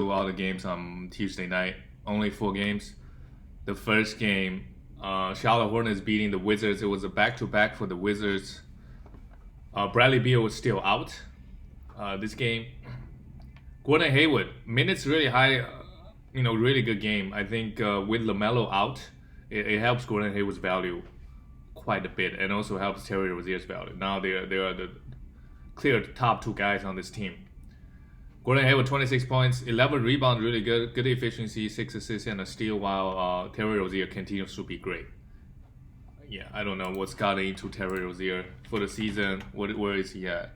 all the games on Tuesday night. Only 4 games. The first game, Charlotte Hornets beating the Wizards. It was a back-to-back for the Wizards. Bradley Beal was still out this game. Gordon Hayward, minutes really high, really good game. I think with LaMelo out, it helps Gordon Hayward's value quite a bit, and also helps Terry Rozier's value. Now they are the clear top 2 guys on this team. Gordon Hayward 26 points, 11 rebounds, really good efficiency, 6 assists and a steal, while Terry Rozier continues to be great. Yeah, I don't know what's gotten into Terry Rozier for the season. Where is he at?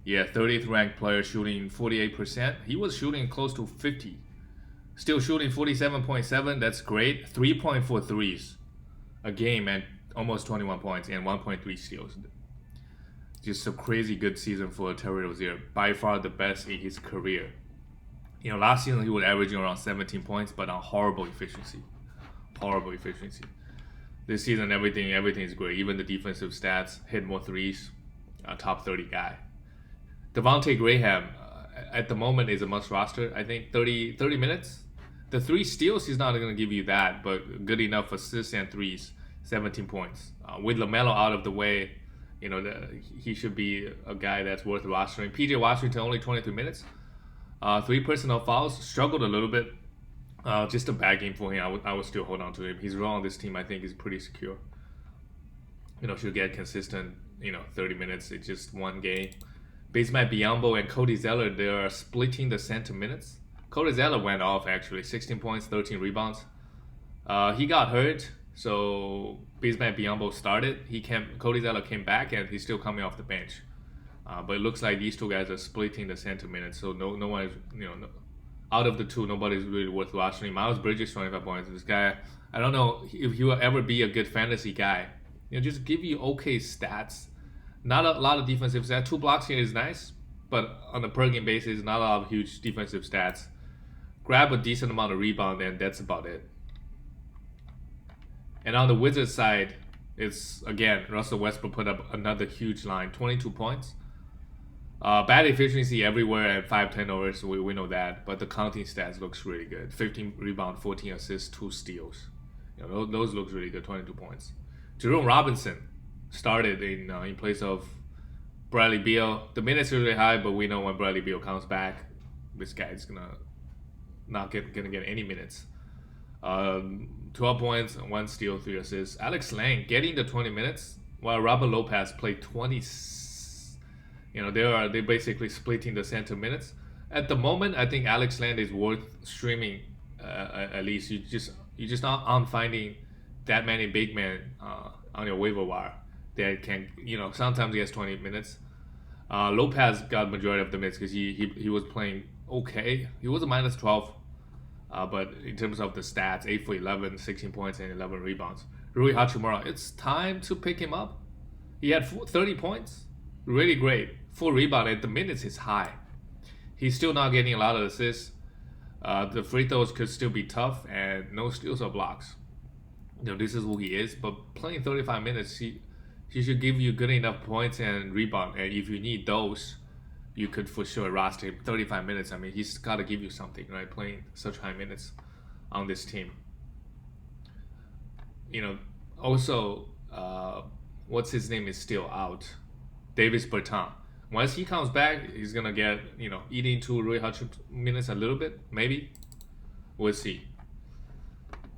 Yeah, 30th ranked player, shooting 48%. He was shooting close to 50. Still shooting 47.7. That's great. 3.4 threes a game and almost 21 points and 1.3 steals. Just a crazy good season for Terry Rozier. By far the best in his career. Last season he was averaging around 17 points, but on horrible efficiency. This season everything is great. Even the defensive stats, hit more threes. Top 30 guy. Devontae Graham at the moment is a must roster. I think 30 minutes. The 3 steals, he's not going to give you that, but good enough assists and threes, 17 points. With LaMelo out of the way, he should be a guy that's worth rostering. PJ Washington only 23 minutes. 3 personal fouls, struggled a little bit. Just a bad game for him. I would still hold on to him. His role on this team, I think, is pretty secure. Should get consistent, 30 minutes. It's just one game. Bismack Biyombo and Cody Zeller, they are splitting the center minutes. Cody Zeller went off actually, 16 points, 13 rebounds. He got hurt, so Bismack Biyombo started. Cody Zeller came back, and he's still coming off the bench. But it looks like these 2 guys are splitting the center minutes, so no one is, out of the 2, nobody's really worth watching. Miles Bridges 25 points. This guy, I don't know if he will ever be a good fantasy guy. Just give you okay stats. Not a lot of defensive stats. 2 blocks here is nice, but on a per game basis, not a lot of huge defensive stats. Grab a decent amount of rebound, and that's about it. And on the Wizards side, it's again Russell Westbrook put up another huge line, 22 points. Bad efficiency everywhere and 5 turnovers. We know that, but the counting stats looks really good. 15 rebound, 14 assists, 2 steals. Those look really good. 22 points. Jerome Robinson started in place of Bradley Beal. The minutes are really high, but we know when Bradley Beal comes back, this guy is not gonna get any minutes. 12 points, 1 steal, 3 assists. Alex Lang getting the 20 minutes, while Robert Lopez played 20. They're basically splitting the center minutes. At the moment, I think Alex Lang is worth streaming. At least you just aren't finding that many big men on your waiver wire that can, sometimes he has 20 minutes. Lopez got majority of the minutes because he was playing okay. He was a minus 12, but in terms of the stats, 8 for 11, 16 points and 11 rebounds. Rui Hachimura, it's time to pick him up. He had 30 points, really great. 4 rebound, and the minutes is high. He's still not getting a lot of assists. The free throws could still be tough, and no steals or blocks. This is who he is, but playing 35 minutes, he should give you good enough points and rebound. And if you need those, you could for sure roster him 35 minutes. I mean, he's got to give you something, right? Playing such high minutes on this team. Also, what's his name is still out. Davis Bertans. Once he comes back, he's going to get, eat into Rui Hachimura minutes a little bit, maybe. We'll see.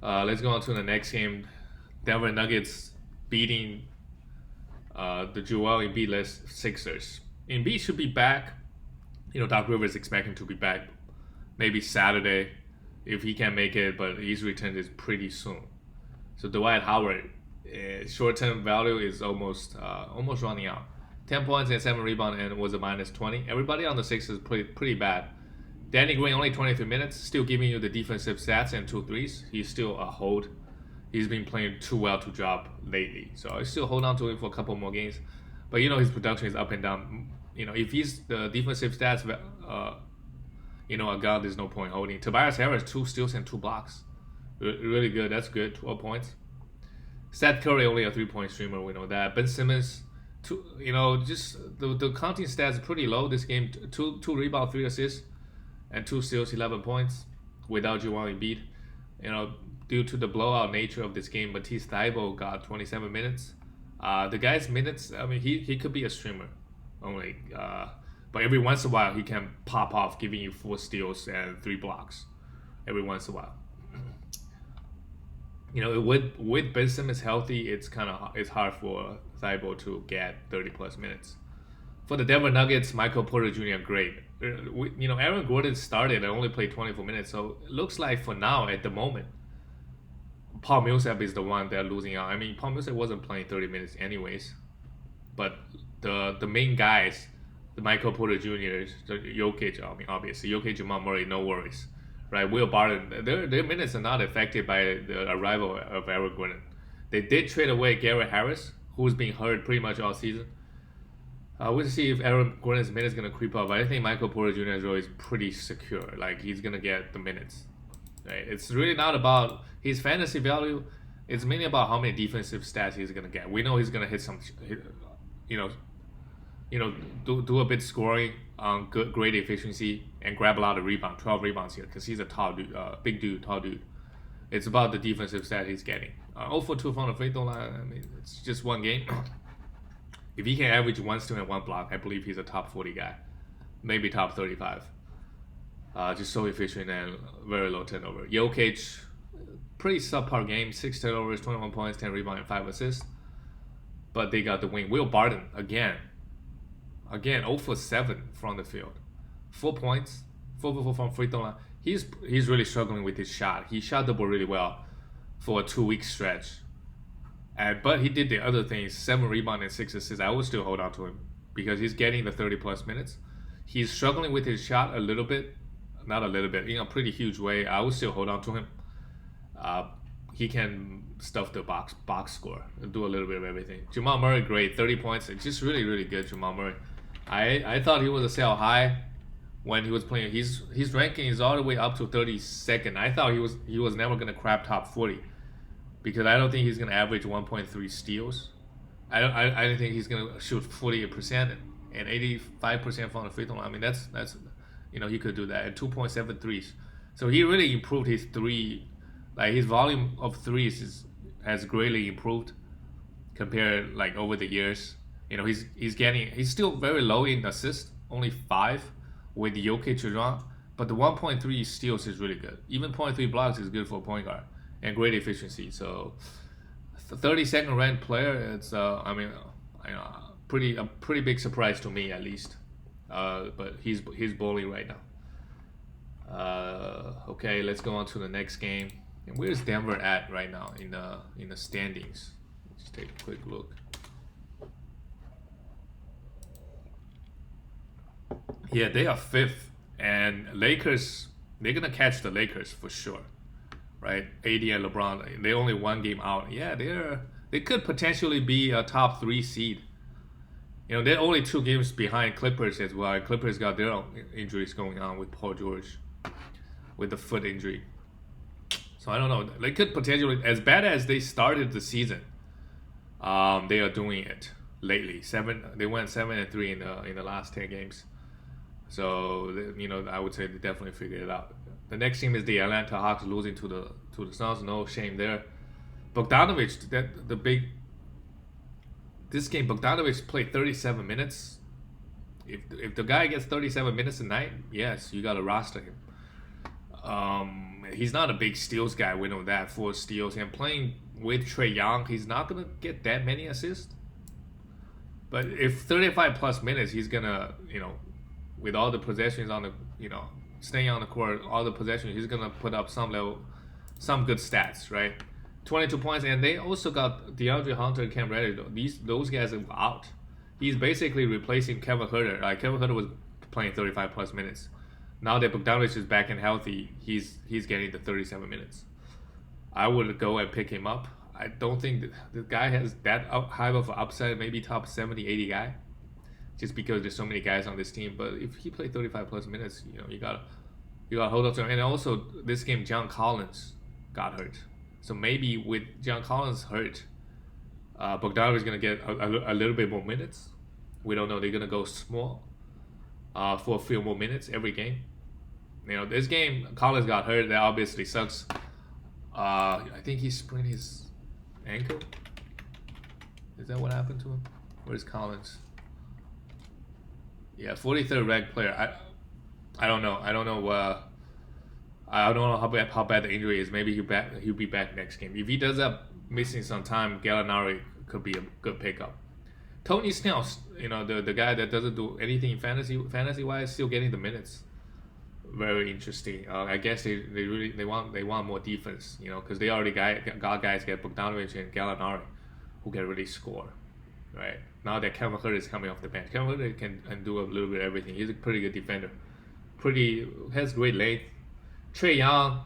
Let's go on to the next game. Denver Nuggets beating the Joel Embiid-less Sixers. Embiid should be back. Doc Rivers expecting to be back maybe Saturday if he can make it, but his return is pretty soon. So Dwight Howard, short-term value is almost running out. 10 points and 7 rebounds and was a minus 20. Everybody on the Sixers pretty bad. Danny Green only 23 minutes, still giving you the defensive stats and 2 threes. He's still a hold. He's been playing too well to drop lately. So I still hold on to him for a couple more games. But his production is up and down. If he's the defensive stats, a gun, there's no point holding. Tobias Harris, 2 steals and 2 blocks. Really good. That's good. 12 points. Seth Curry only a 3-point streamer. We know that. Ben Simmons, just the counting stats are pretty low this game. 2 rebounds, 3 assists. and 2 steals, 11 points without Joel Embiid. You know, due to the blowout nature of this game, Matisse Thybulle got 27 minutes. The guy's minutes, I mean, he could be a streamer only. But every once in a while, he can pop off, giving you 4 steals and 3 blocks. Every once in a while. You know, with Ben Simmons healthy, it's hard for Thybulle to get 30 plus minutes. For the Denver Nuggets, Michael Porter Jr. great. You know, Aaron Gordon started and only played 24 minutes, so it looks like for now, at the moment, Paul Millsap is the one they're losing out. I mean, Paul Millsap wasn't playing 30 minutes anyways, but the main guys, the Michael Porter Jr., the Jokic, I mean, obviously, Jokic, Jamal Murray, no worries, right? Will Barton, their minutes are not affected by the arrival of Aaron Gordon. They did trade away Garrett Harris, who's been hurt pretty much all season. We'll see if Aaron Gordon's minutes is going to creep up. But I think Michael Porter Jr.'s role is pretty secure. Like, he's going to get the minutes. Right? It's really not about his fantasy value. It's mainly about how many defensive stats he's going to get. We know he's going to hit some, you know, do a bit scoring on great efficiency and grab a lot of rebounds, 12 rebounds here, because he's a tall dude, big dude, tall dude. It's about the defensive stat he's getting. 0 for 2 from the free throw line. I mean, it's just one game. If he can average 1 steal and 1 block, I believe he's a top 40 guy, maybe top 35. Just so efficient and very low turnover. Jokic, pretty subpar game, 6 turnovers, 21 points, 10 rebounds, and 5 assists. But they got the win. Will Barton, again, 0 for 7 from the field. 4 points, 4 for 4 from free throw line. He's really struggling with his shot. He shot the ball really well for a 2-week stretch. But he did the other things, 7 rebounds and 6 assists. I would still hold on to him because he's getting the 30-plus minutes. He's struggling with his shot a little bit. Not a little bit, in a pretty huge way. I would still hold on to him. He can stuff the box score and do a little bit of everything. Jamal Murray, great, 30 points. It's just really, really good, Jamal Murray. I thought he was a sell high when he was playing. His ranking is all the way up to 32nd. I thought he was never going to crack top 40. Because I don't think he's going to average 1.3 steals. I don't think he's going to shoot 48% and 85% from the free throw line. I mean, that's you know, he could do that. And 2.7 threes. So he really improved his his volume of threes has greatly improved compared like over the years. You know, he's still very low in assists, only 5 with Jokic around. But the 1.3 steals is really good. Even 0.3 blocks is good for a point guard. And great efficiency. So, 32nd ranked player. It's I mean, a pretty big surprise to me at least. But he's balling right now. Okay, let's go on to the next game. And where's Denver at right now in the standings? Let's take a quick look. Yeah, they are 5th, and Lakers. They're gonna catch the Lakers for sure. Right, AD and LeBron, they're only 1 game out. Yeah, they could potentially be a top 3 seed. You know, they're only 2 games behind Clippers as well. Clippers got their own injuries going on with Paul George, with the foot injury. So I don't know. They could potentially, as bad as they started the season, they are doing it lately. They went 7-3 in the last 10 games. So you know, I would say they definitely figured it out. The next team is the Atlanta Hawks, losing to the Suns. No shame there. Bogdanovic, this game, Bogdanovic played 37 minutes. If the guy gets 37 minutes a night, yes, you gotta roster him. He's not a big steals guy. We know that, 4 steals. And playing with Trae Young, he's not gonna get that many assists. But if 35 plus minutes, he's gonna, you know, with all the possessions on the, you know, staying on the court, all the possessions, he's gonna put up some good stats, right? 22 points, and they also got DeAndre Hunter and Cam Reddish. Those guys are out. He's basically replacing Kevin Huerter. Like, Kevin Huerter was playing 35 plus minutes. Now that Bogdanovic is back and healthy, he's getting the 37 minutes. I would go and pick him up. I don't think the guy has that high of an upside. Maybe top 70, 80 guy. Just because there's so many guys on this team. But if he played 35 plus minutes, you know, you gotta hold up to him. And also, this game, John Collins got hurt. So maybe with John Collins hurt, Bogdanovic is gonna get a little bit more minutes. We don't know. They're gonna go small for a few more minutes every game. This game, Collins got hurt. That obviously sucks. I think he sprained his ankle. Is that what happened to him? Where's Collins? Yeah, 43rd ranked player. I don't know. I don't know. I don't know how bad the injury is. Maybe he'll be back next game. If he does up missing some time, Gallinari could be a good pickup. Tony Snell, the guy that doesn't do anything fantasy wise, still getting the minutes. Very interesting. I guess they want more defense, because they already got guys get Bogdanovic and Gallinari, who can really score, right? Now that Kevin Huerter is coming off the bench, Kevin Huerter can do a little bit of everything. He's a pretty good defender, has great length. Trae Young,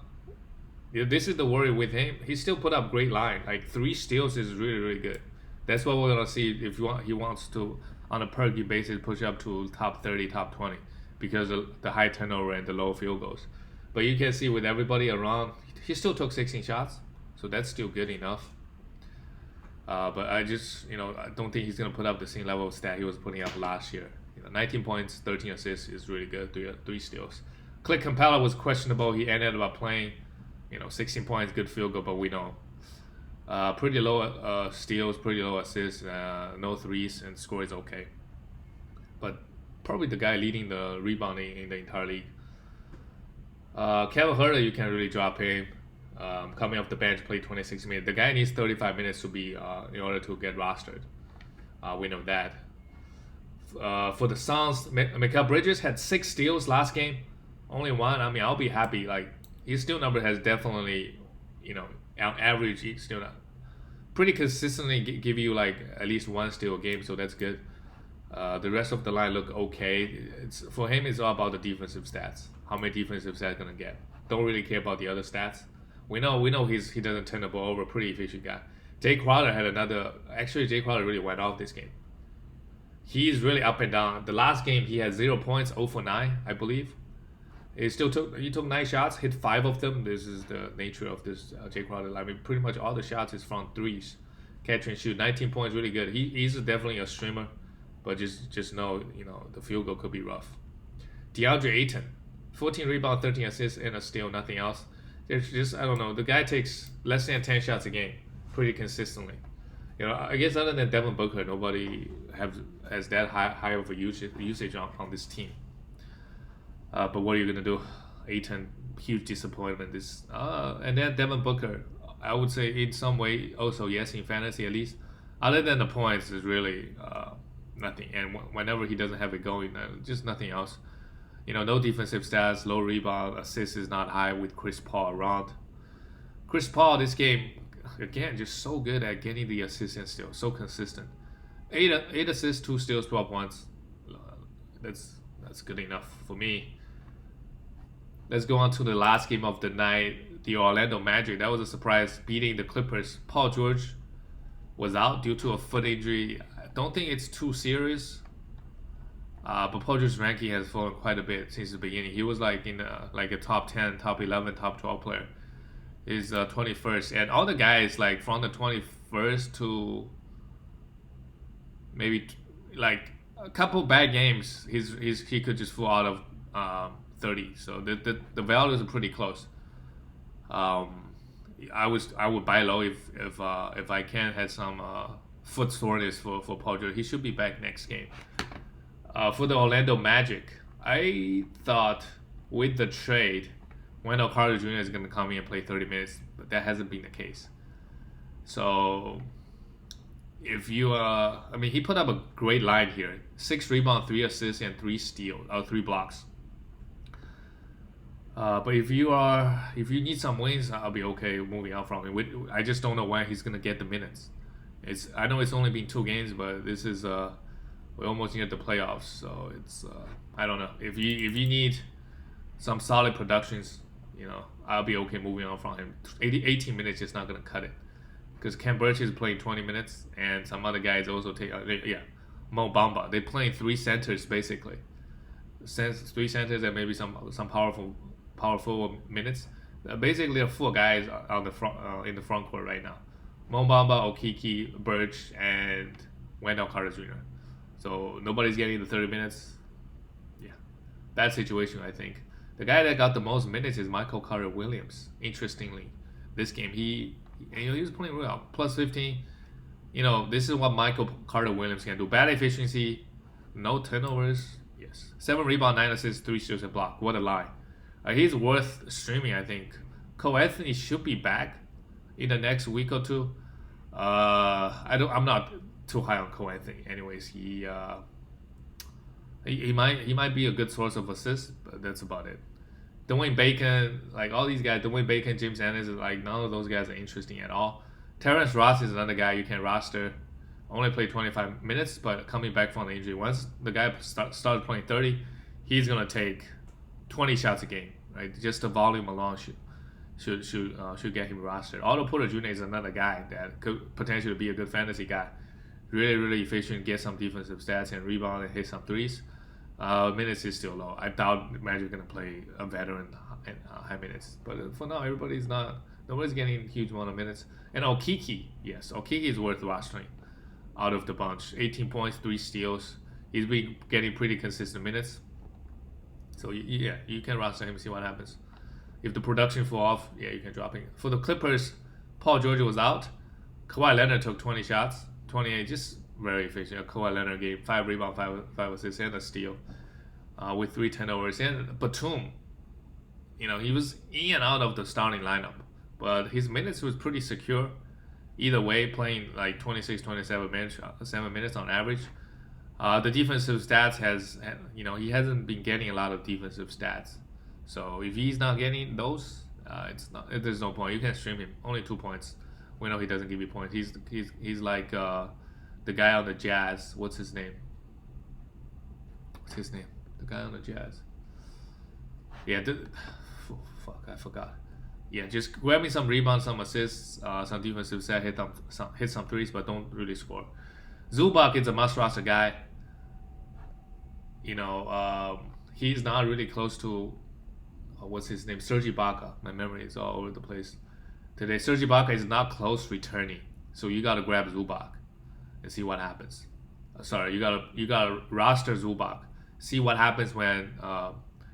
this is the worry with him. He still put up great line. Like 3 steals is really, really good. That's what we're gonna see if he wants to, on a per game basis, push up to top 30, top 20, because of the high turnover and the low field goals. But you can see with everybody around, he still took 16 shots, so that's still good enough. But I don't think he's gonna put up the same level of stat he was putting up last year. 19 points, 13 assists is really good. 3 steals. Clint Capella was questionable. He ended up playing, 16 points, good field goal, but we know. Pretty low steals, pretty low assists, no threes, and score is okay. But probably the guy leading the rebounding in the entire league. Kevin Huerter, you can really drop him. Coming off the bench, played 26 minutes. The guy needs 35 minutes to be in order to get rostered. We know that. For the Suns, Mikal Bridges had 6 steals last game. Only 1. I mean, I'll be happy. Like, his steal number has definitely, on average, he's still pretty consistently give you like at least 1 steal a game, so that's good. The rest of the line look okay. For him, it's all about the defensive stats. How many defensive stats gonna get? Don't really care about the other stats. We know he doesn't turn the ball over. Pretty efficient guy. Jay Crowder had another. Actually, Jay Crowder really went off this game. He's really up and down. The last game he had 0 points, 0 for 9, I believe. He took 9 shots, hit 5 of them. This is the nature of this Jay Crowder. I mean, pretty much all the shots is from threes, catch and shoot. 19 points, really good. He's definitely a streamer, but just know the field goal could be rough. DeAndre Ayton, 14 rebounds, 13 assists, and a steal, nothing else. There's just, I don't know. The guy takes less than 10 shots a game, pretty consistently. I guess other than Devin Booker, nobody has that high of a usage on this team. But what are you gonna do? Ayton, huge disappointment. And then Devin Booker, I would say in some way also yes in fantasy at least. Other than the points, is really nothing. And whenever he doesn't have it going, just nothing else. No defensive stats, low rebound, assists is not high with Chris Paul around. Chris Paul this game again just so good at getting the assists and steals, so consistent. 8 assists, 2 steals, 12 points. That's good enough for me. Let's go on to the last game of the night, the Orlando Magic. That was a surprise, beating the Clippers. Paul George was out due to a foot injury. I don't think it's too serious, but Paul George's ranking has fallen quite a bit since the beginning. He was like in a top 10, top 11, top 12 player. He's 21st, and all the guys like from the 21st to maybe like a couple bad games, he could just fall out of 30. So the values are pretty close. I would buy low if I can have some foot soreness for Paul George. He should be back next game. For the Orlando Magic, I thought with the trade, Wendell Carter Jr. is going to come in and play 30 minutes, but that hasn't been the case. So if you he put up a great line here: 6 rebounds, 3 assists, and 3 blocks. But if you need some wins, I'll be okay moving on from him. I just don't know when he's gonna get the minutes. I know it's only been 2 games, but this is we're almost near the playoffs, so it's I don't know. If you need some solid productions, I'll be okay moving on from him. 18 minutes is not gonna cut it, because Ken Burch is playing 20 minutes, and some other guys also take Mo Bamba. They're playing 3 centers basically, 3 centers and maybe some powerful minutes. Basically, there are 4 guys on the front in the front court right now: Mo Bamba, Okiki, Burch, and Wendell Carter Jr. So nobody's getting the 30 minutes. Yeah, bad situation I think. The guy that got the most minutes is Michael Carter Williams. Interestingly, this game he was playing well. Plus 15. This is what Michael Carter Williams can do. Bad efficiency, no turnovers. Yes, 7 rebound, 9 assists, 3 steals and block. What a line! He's worth streaming, I think. Cole Anthony should be back in the next week or two. I'm not too high on Cole Anthony. Anyways, he might be a good source of assists, but that's about it. Dwayne Bacon, like all these guys, Dwayne Bacon, James Anderson, like none of those guys are interesting at all. Terrence Ross is another guy you can roster. Only played 25 minutes, but coming back from the injury. Once the guy started playing 30, he's gonna take 20 shots a game, right? Just the volume alone should get him rostered. Otto Porter Jr. is another guy that could potentially be a good fantasy guy. Really, really efficient, get some defensive stats and rebound and hit some threes. Minutes is still low. I doubt Magic gonna play a veteran in high minutes. But for now, nobody's getting a huge amount of minutes. And Okiki, yes, Okiki is worth rostering out of the bunch. 18 points, 3 steals. He's been getting pretty consistent minutes. So yeah, you can roster him, see what happens. If the production fall off, yeah, you can drop him. For the Clippers, Paul George was out. Kawhi Leonard took 20 shots, 28, just very efficient. Kawhi Leonard gave 5 rebounds, 5 assists, and a steal with 3 turnovers. And Batum, he was in and out of the starting lineup, but his minutes was pretty secure. Either way, playing like 26, 27 minutes, 7 minutes on average. The defensive stats he hasn't been getting a lot of defensive stats. So if he's not getting those, there's no point. You can stream him. Only 2 points. We know he doesn't give you points. He's like the guy on the Jazz. What's his name? The guy on the Jazz. Yeah. Fuck, I forgot. Yeah, just grab me some rebounds, some assists, some defensive set, hit some threes, but don't really score. Zubac is a must roster guy. He's not really close to what's his name, Serge Ibaka. My memory is all over the place today. Serge Ibaka is not close returning, so you gotta grab Zubac and see what happens. You gotta roster Zubac, see what happens when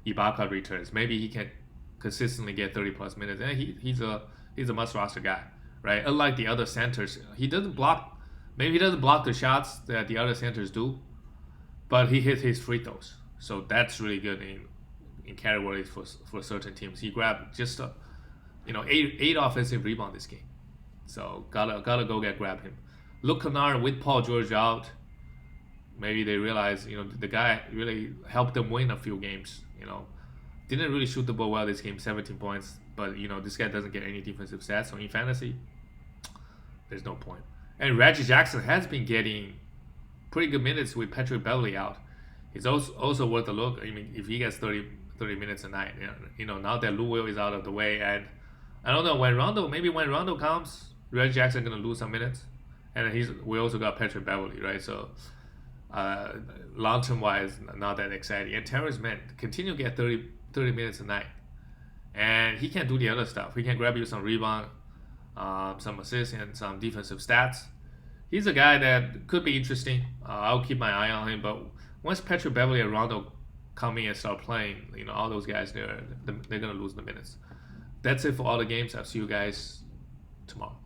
Ibaka returns. Maybe he can consistently get 30 plus minutes, and he's a must roster guy, right? Unlike the other centers, he doesn't block. Maybe he doesn't block the shots that the other centers do, but he hits his free throws. So that's really good in categories for certain teams. He grabbed just 8 offensive rebound this game. So gotta go grab him. Luke Kennard with Paul George out. Maybe they realize the guy really helped them win a few games. Didn't really shoot the ball well this game, 17 points. But this guy doesn't get any defensive stats. So in fantasy, there's no point. And Reggie Jackson has been getting pretty good minutes with Patrick Beverley out. He's also worth a look. I mean, if he gets 30 minutes a night, now that Lou Will is out of the way, and I don't know when Rondo comes, Reggie Jackson gonna lose some minutes, and we also got Patrick Beverley, right? So long term wise, not that exciting. And Terrence Mann continue to get 30 minutes a night, and he can do the other stuff. He can grab you some rebound, some assists, and some defensive stats. He's a guy that could be interesting. I'll keep my eye on him. But once Patrick Beverley and Rondo come in and start playing, all those guys, they're gonna lose the minutes. That's it for all the games. I'll see you guys tomorrow.